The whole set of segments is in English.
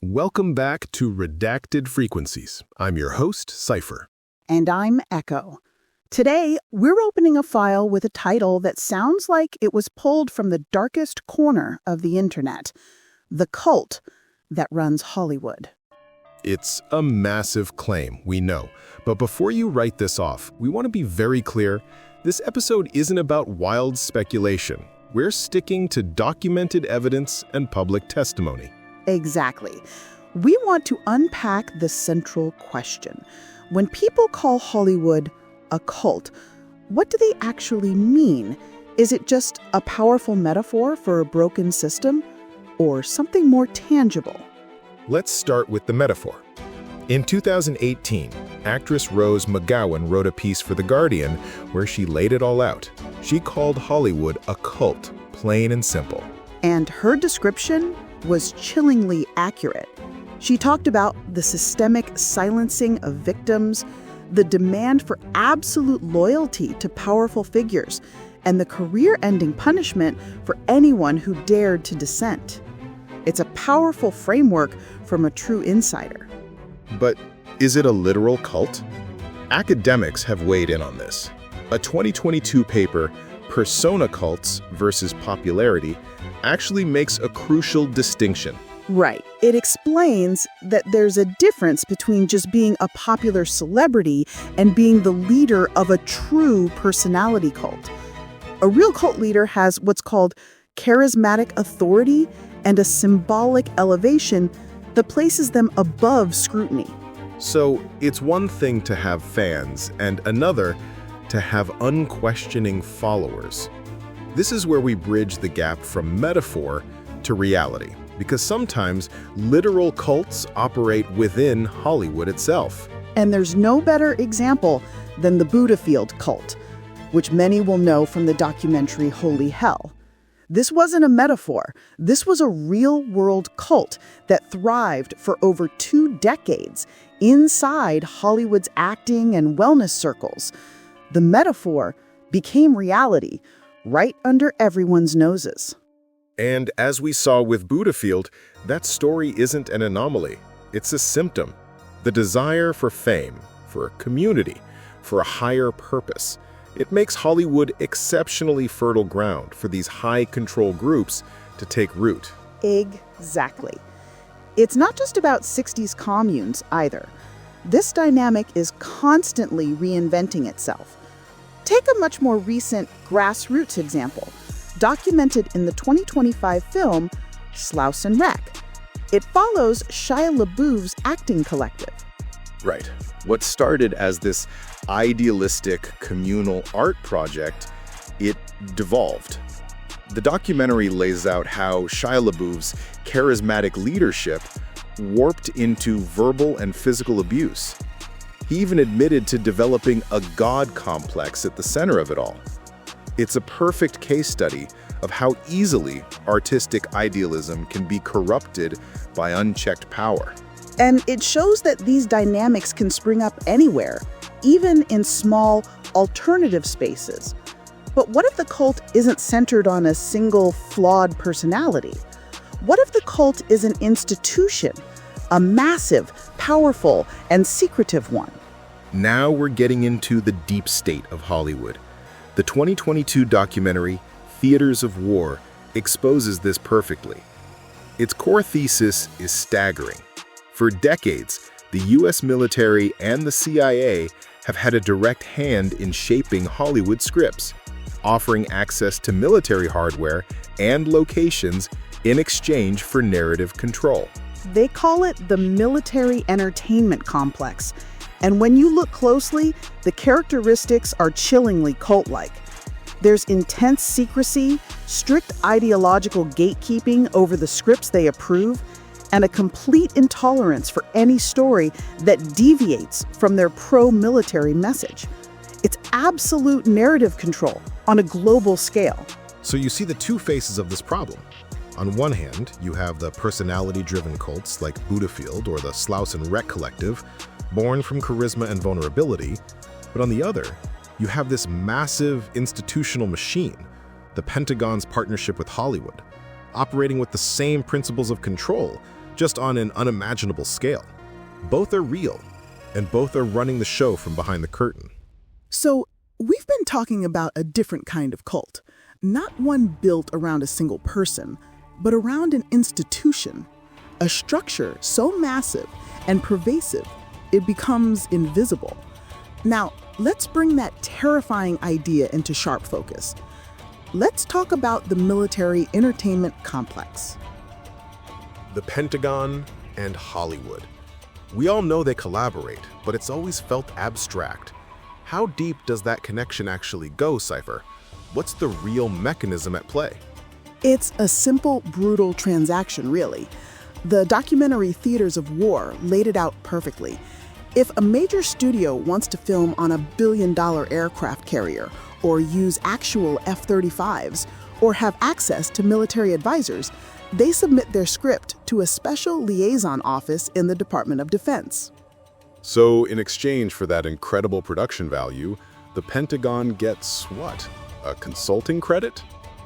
Welcome back to Redacted Frequencies. I'm your host, Cypher. And I'm Echo. Today, we're opening a file with a title that sounds like it was pulled from the darkest corner of the internet. The cult that runs Hollywood. It's a massive claim, we know. But before you write this off, we want to be very clear. This episode isn't about wild speculation. We're sticking to documented evidence and public testimony. Exactly. We want to unpack the central question. When people call Hollywood a cult, what do they actually mean? Is it just a powerful metaphor for a broken system, or something more tangible? Let's start with the metaphor. In 2018, actress Rose McGowan wrote a piece for The Guardian where she laid it all out. She called Hollywood a cult, plain and simple. And her description was chillingly accurate. She talked about the systemic silencing of victims, the demand for absolute loyalty to powerful figures, and the career-ending punishment for anyone who dared to dissent. It's a powerful framework from a true insider. But is it a literal cult? Academics have weighed in on this. A 2022 paper, Persona Cults versus Popularity, actually makes a crucial distinction. Right. It explains that there's a difference between just being a popular celebrity and being the leader of a true personality cult. A real cult leader has what's called charismatic authority and a symbolic elevation that places them above scrutiny. So it's one thing to have fans and another to have unquestioning followers. This is where we bridge the gap from metaphor to reality, because sometimes literal cults operate within Hollywood itself. And there's no better example than the Buddhafield cult, which many will know from the documentary Holy Hell. This wasn't a metaphor. This was a real-world cult that thrived for over 2 decades inside Hollywood's acting and wellness circles. The metaphor became reality right under everyone's noses. And as we saw with Buddhafield, that story isn't an anomaly. It's a symptom. The desire for fame, for a community, for a higher purpose. It makes Hollywood exceptionally fertile ground for these high-control groups to take root. Exactly. It's not just about 60s communes either. This dynamic is constantly reinventing itself. Take a much more recent grassroots example, documented in the 2025 film Cypher and Echo. It follows Shia LaBeouf's acting collective. Right. What started as this idealistic communal art project, it devolved. The documentary lays out how Shia LaBeouf's charismatic leadership warped into verbal and physical abuse. He even admitted to developing a god complex at the center of it all. It's a perfect case study of how easily artistic idealism can be corrupted by unchecked power. And it shows that these dynamics can spring up anywhere, even in small, alternative spaces. But what if the cult isn't centered on a single, flawed personality? What if the cult is an institution, a massive, powerful, and secretive one? Now we're getting into the deep state of Hollywood. The 2022 documentary, Theaters of War, exposes this perfectly. Its core thesis is staggering. For decades, the US military and the CIA have had a direct hand in shaping Hollywood scripts, offering access to military hardware and locations in exchange for narrative control. They call it the military entertainment complex. And when you look closely, the characteristics are chillingly cult-like. There's intense secrecy, strict ideological gatekeeping over the scripts they approve, and a complete intolerance for any story that deviates from their pro-military message. It's absolute narrative control on a global scale. So you see the two faces of this problem. On one hand, you have the personality-driven cults like Buddhafield or the Cypher and Echo collective, born from charisma and vulnerability. But on the other, you have this massive institutional machine, the Pentagon's partnership with Hollywood, operating with the same principles of control, just on an unimaginable scale. Both are real, and both are running the show from behind the curtain. So, we've been talking about a different kind of cult. Not one built around a single person, but around an institution. A structure so massive and pervasive, it becomes invisible. Now, let's bring that terrifying idea into sharp focus. Let's talk about the military entertainment complex. The Pentagon and Hollywood. We all know they collaborate, but it's always felt abstract. How deep does that connection actually go, Cypher? What's the real mechanism at play? It's a simple, brutal transaction, really. The documentary Theaters of War laid it out perfectly. If a major studio wants to film on a billion-dollar aircraft carrier, or use actual F-35s, or have access to military advisors, they submit their script to a special liaison office in the Department of Defense. So in exchange for that incredible production value, the Pentagon gets what? A consulting credit?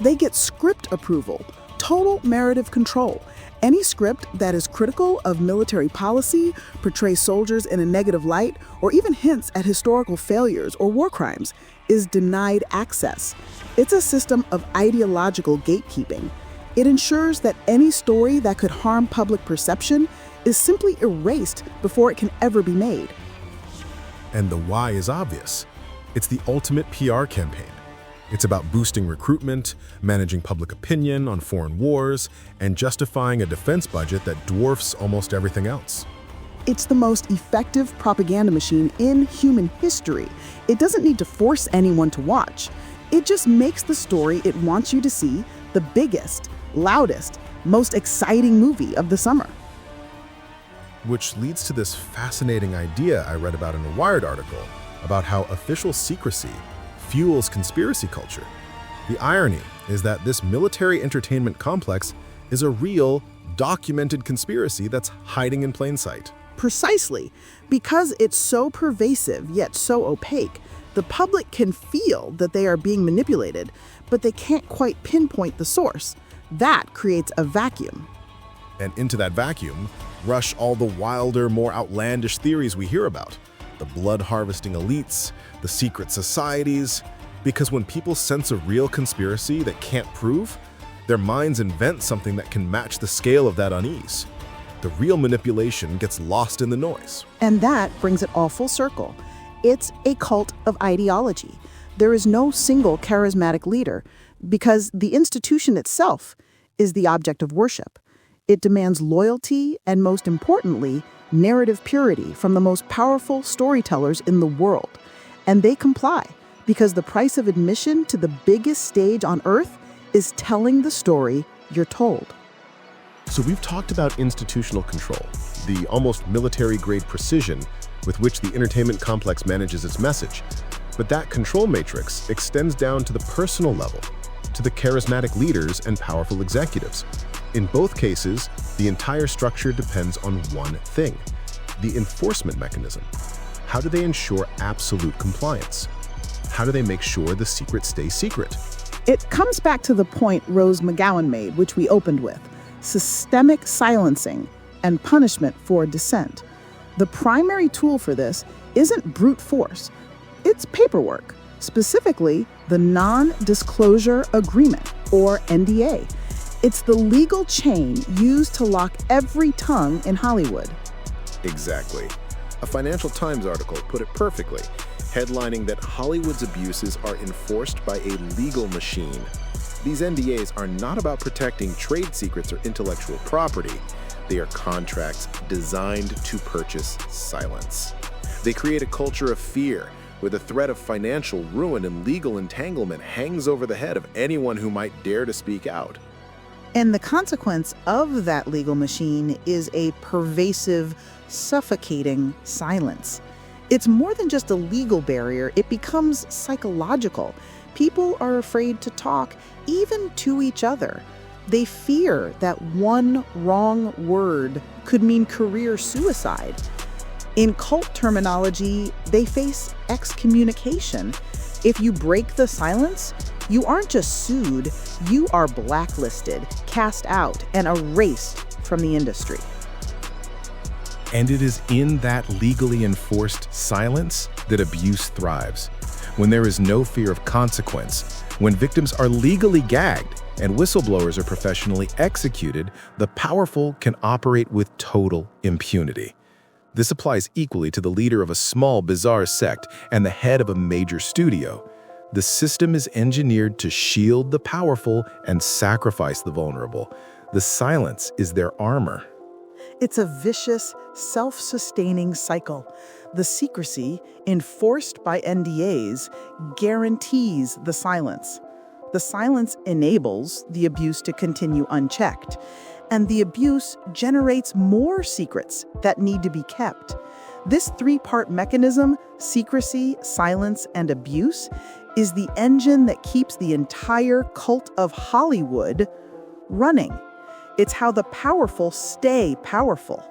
They get script approval, total narrative control. Any script that is critical of military policy, portrays soldiers in a negative light, or even hints at historical failures or war crimes is denied access. It's a system of ideological gatekeeping. It ensures that any story that could harm public perception is simply erased before it can ever be made. And the why is obvious. It's the ultimate PR campaign. It's about boosting recruitment, managing public opinion on foreign wars, and justifying a defense budget that dwarfs almost everything else. It's the most effective propaganda machine in human history. It doesn't need to force anyone to watch. It just makes the story it wants you to see the biggest, loudest, most exciting movie of the summer. Which leads to this fascinating idea I read about in a Wired article about how official secrecy fuels conspiracy culture. The irony is that this military entertainment complex is a real, documented conspiracy that's hiding in plain sight. Precisely. Because it's so pervasive yet so opaque, the public can feel that they are being manipulated, but they can't quite pinpoint the source. That creates a vacuum. And into that vacuum rush all the wilder, more outlandish theories we hear about. The blood-harvesting elites, the secret societies. Because when people sense a real conspiracy that can't prove, their minds invent something that can match the scale of that unease. The real manipulation gets lost in the noise. And that brings it all full circle. It's a cult of ideology. There is no single charismatic leader because the institution itself is the object of worship. It demands loyalty and, most importantly, narrative purity from the most powerful storytellers in the world. And they comply because the price of admission to the biggest stage on Earth is telling the story you're told. So we've talked about institutional control, the almost military-grade precision with which the entertainment complex manages its message. But that control matrix extends down to the personal level, to the charismatic leaders and powerful executives. In both cases, the entire structure depends on one thing: the enforcement mechanism. How do they ensure absolute compliance? How do they make sure the secret stays secret? It comes back to the point Rose McGowan made, which we opened with: systemic silencing and punishment for dissent. The primary tool for this isn't brute force, it's paperwork, specifically the Non-Disclosure Agreement, or NDA. It's the legal chain used to lock every tongue in Hollywood. Exactly. A Financial Times article put it perfectly, headlining that Hollywood's abuses are enforced by a legal machine. These NDAs are not about protecting trade secrets or intellectual property. They are contracts designed to purchase silence. They create a culture of fear, where the threat of financial ruin and legal entanglement hangs over the head of anyone who might dare to speak out. And the consequence of that legal machine is a pervasive, suffocating silence. It's more than just a legal barrier, it becomes psychological. People are afraid to talk, even to each other. They fear that one wrong word could mean career suicide. In cult terminology, they face excommunication. If you break the silence, you aren't just sued, you are blacklisted, cast out, and erased from the industry. And it is in that legally enforced silence that abuse thrives. When there is no fear of consequence, when victims are legally gagged and whistleblowers are professionally executed, the powerful can operate with total impunity. This applies equally to the leader of a small, bizarre sect and the head of a major studio. The system is engineered to shield the powerful and sacrifice the vulnerable. The silence is their armor. It's a vicious, self-sustaining cycle. The secrecy, enforced by NDAs, guarantees the silence. The silence enables the abuse to continue unchecked, and the abuse generates more secrets that need to be kept. This three-part mechanism, secrecy, silence, and abuse, is the engine that keeps the entire cult of Hollywood running. It's how the powerful stay powerful.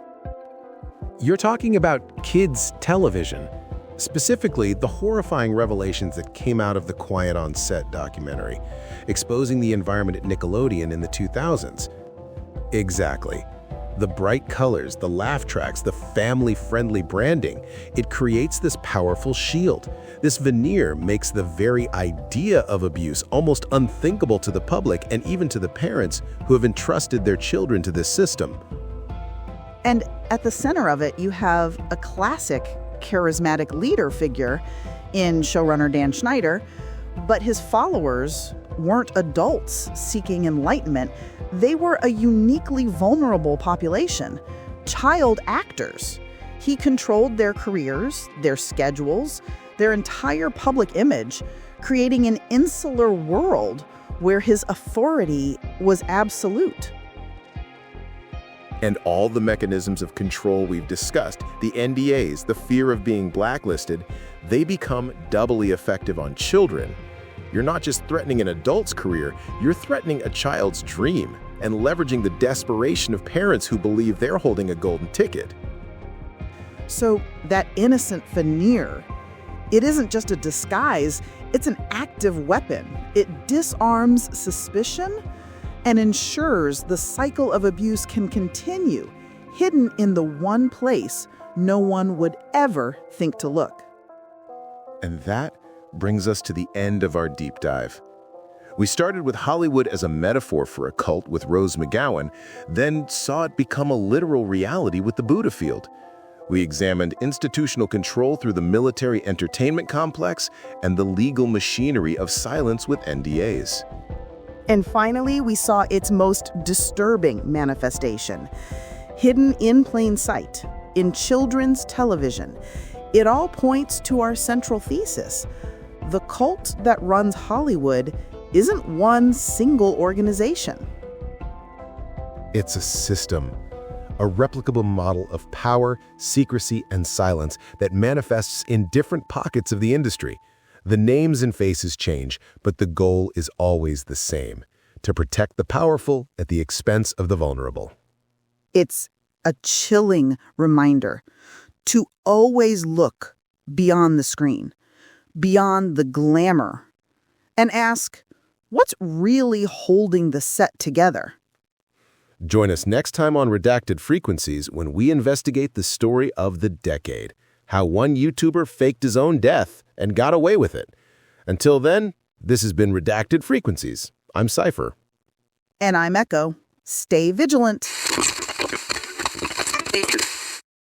You're talking about kids' television, specifically the horrifying revelations that came out of the Quiet on Set documentary, exposing the environment at Nickelodeon in the 2000s. Exactly. The bright colors, the laugh tracks, the family-friendly branding, it creates this powerful shield. This veneer makes the very idea of abuse almost unthinkable to the public and even to the parents who have entrusted their children to this system. And at the center of it, you have a classic charismatic leader figure in showrunner Dan Schneider, but his followers weren't adults seeking enlightenment. They were a uniquely vulnerable population, child actors. He controlled their careers, their schedules, their entire public image, creating an insular world where his authority was absolute. And all the mechanisms of control we've discussed, the NDAs, the fear of being blacklisted, they become doubly effective on children. You're not just threatening an adult's career, you're threatening a child's dream and leveraging the desperation of parents who believe they're holding a golden ticket. So that innocent veneer, it isn't just a disguise, it's an active weapon. It disarms suspicion and ensures the cycle of abuse can continue, hidden in the one place no one would ever think to look. And that brings us to the end of our deep dive. We started with Hollywood as a metaphor for a cult with Rose McGowan, then saw it become a literal reality with the Buddha Field. We examined institutional control through the military entertainment complex and the legal machinery of silence with NDAs. And finally, we saw its most disturbing manifestation, hidden in plain sight, in children's television. It all points to our central thesis. The cult that runs Hollywood isn't one single organization. It's a system, a replicable model of power, secrecy, and silence that manifests in different pockets of the industry. The names and faces change, but the goal is always the same: to protect the powerful at the expense of the vulnerable. It's a chilling reminder to always look beyond the screen, beyond the glamour, and ask, what's really holding the set together? Join us next time on Redacted Frequencies when we investigate the story of the decade, how one YouTuber faked his own death and got away with it. Until then, this has been Redacted Frequencies. I'm Cypher. And I'm Echo. Stay vigilant.